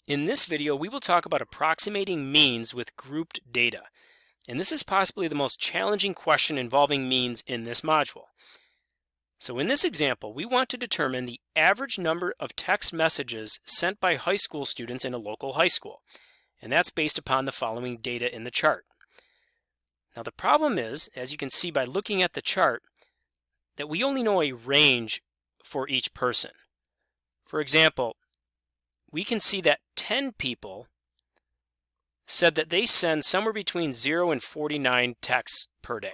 In this video, we will talk about approximating means with grouped data. And this is possibly the most challenging question involving means in this module. So in this example, we want to determine the average number of text messages sent by high school students in a local high school. And that's based upon the following data in the chart. Now the problem is, as you can see by looking at the chart, that we only know a range for each person. For example, we can see that 10 people said that they send somewhere between 0 and 49 texts per day.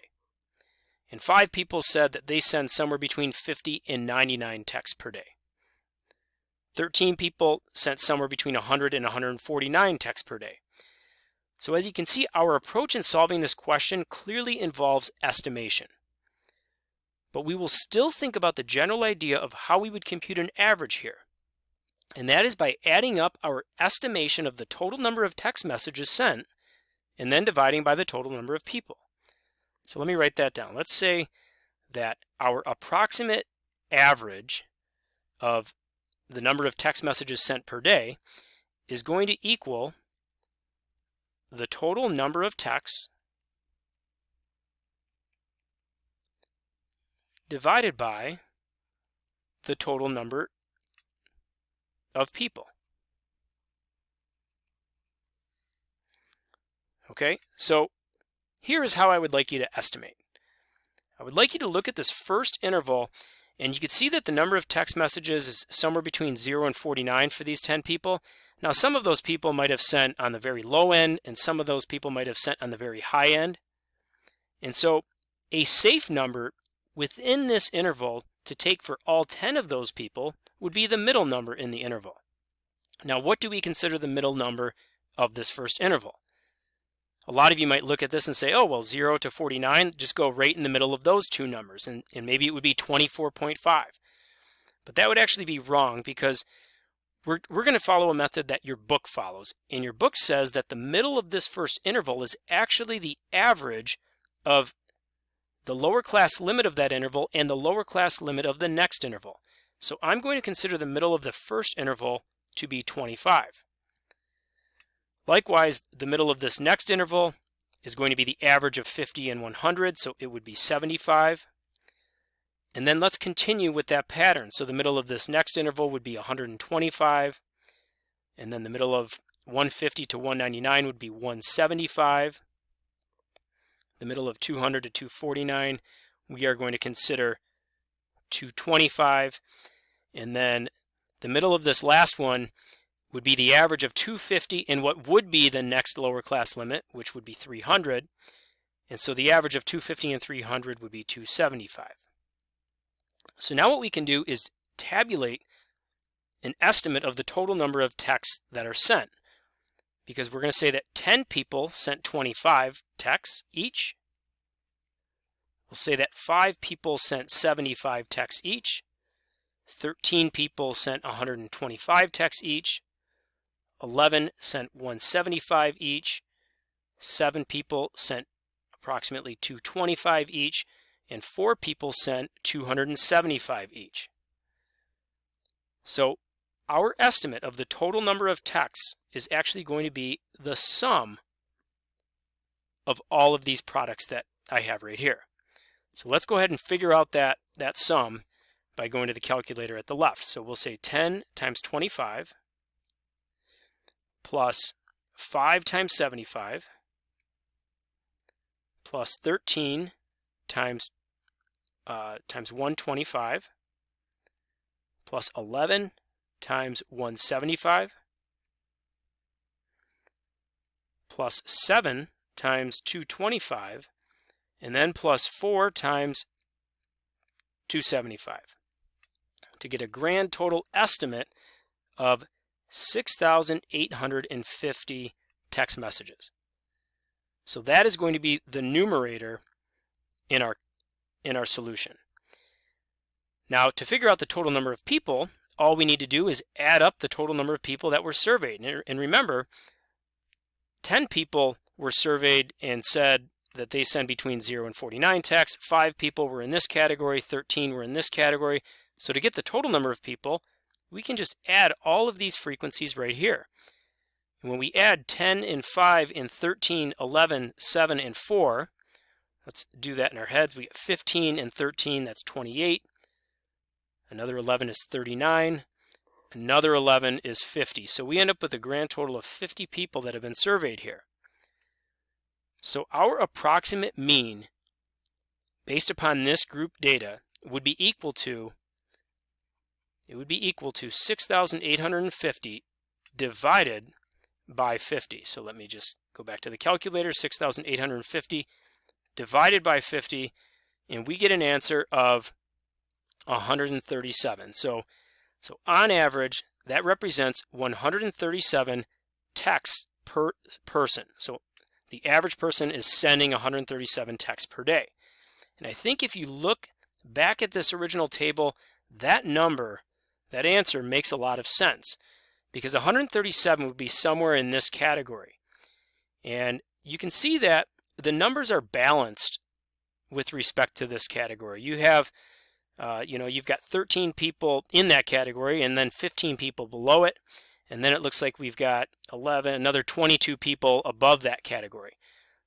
And 5 people said that they send somewhere between 50 and 99 texts per day. 13 people sent somewhere between 100 and 149 texts per day. So as you can see, our approach in solving this question clearly involves estimation. But we will still think about the general idea of how we would compute an average here. And that is by adding up our estimation of the total number of text messages sent and then dividing by the total number of people. So let me write that down. Let's say that our approximate average of the number of text messages sent per day is going to equal the total number of texts divided by the total number of people. Okay, so here is how I would like you to estimate. I would like you to look at this first interval, and you can see that the number of text messages is somewhere between 0 and 49 for these 10 people. Now some of those people might have sent on the very low end, and some of those people might have sent on the very high end. And so a safe number within this interval to take for all 10 of those people would be the middle number in the interval. Now, what do we consider the middle number of this first interval? A lot of you might look at this and say, oh, well, 0 to 49, just go right in the middle of those two numbers, and maybe it would be 24.5. But that would actually be wrong, because we're going to follow a method that your book follows. And your book says that the middle of this first interval is actually the average of the lower class limit of that interval and the lower class limit of the next interval. So I'm going to consider the middle of the first interval to be 25. Likewise, the middle of this next interval is going to be the average of 50 and 100, so it would be 75. And then let's continue with that pattern. So the middle of this next interval would be 125, and then the middle of 150 to 199 would be 175. The middle of 200 to 249, we are going to consider 225. And then the middle of this last one would be the average of 250 and what would be the next lower class limit, which would be 300. And so the average of 250 and 300 would be 275. So now what we can do is tabulate an estimate of the total number of texts that are sent, because we're going to say that 10 people sent 25 texts each. We'll say that 5 people sent 75 texts each. 13 people sent 125 texts each. 11 sent 175 each. 7 people sent approximately 225 each. And 4 people sent 275 each. So our estimate of the total number of texts is actually going to be the sum of all of these products that I have right here. So let's go ahead and figure out that sum by going to the calculator at the left. So we'll say 10 times 25 plus 5 times 75 plus 13 times 125 plus 11 times 175 plus 7 times 225 and then plus 4 times 275 to get a grand total estimate of 6,850 text messages. So that is going to be the numerator in our solution. Now, to figure out the total number of people, all we need to do is add up the total number of people that were surveyed. And remember, 10 people were surveyed and said that they send between 0 and 49 texts. 5 people were in this category, 13 were in this category. So to get the total number of people, we can just add all of these frequencies right here. And when we add 10 and 5 and 13, 11, 7, and 4, let's do that in our heads. We get 15 and 13, that's 28. Another 11 is 39. Another 11 is 50. So we end up with a grand total of 50 people that have been surveyed here. So our approximate mean, based upon this group data, would be equal to 6,850 divided by 50. So let me just go back to the calculator. 6,850 divided by 50, and we get an answer of 137. So on average, that represents 137 texts per person. So the average person is sending 137 texts per day. And I think if you look back at this original table, that number, that answer makes a lot of sense, because 137 would be somewhere in this category. And you can see that the numbers are balanced with respect to this category. You have, you've got 13 people in that category and then 15 people below it. And then it looks like we've got another 22 people above that category.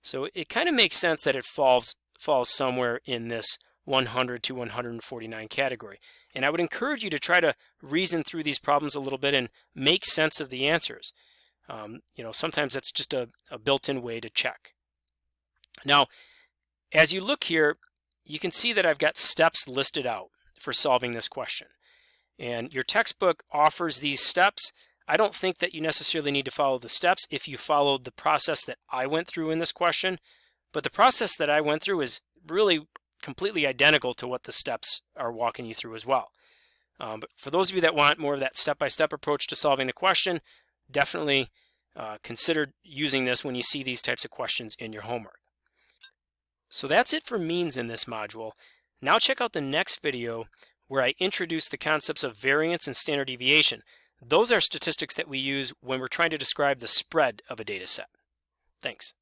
So it kind of makes sense that it falls somewhere in this 100 to 149 category. And I would encourage you to try to reason through these problems a little bit and make sense of the answers. Sometimes that's just a built-in way to check. Now, as you look here, you can see that I've got steps listed out for solving this question. And your textbook offers these steps. I don't think that you necessarily need to follow the steps if you followed the process that I went through in this question. But the process that I went through is really completely identical to what the steps are walking you through as well. But for those of you that want more of that step-by-step approach to solving the question, definitely consider using this when you see these types of questions in your homework. So that's it for means in this module. Now check out the next video where I introduce the concepts of variance and standard deviation. Those are statistics that we use when we're trying to describe the spread of a data set. Thanks.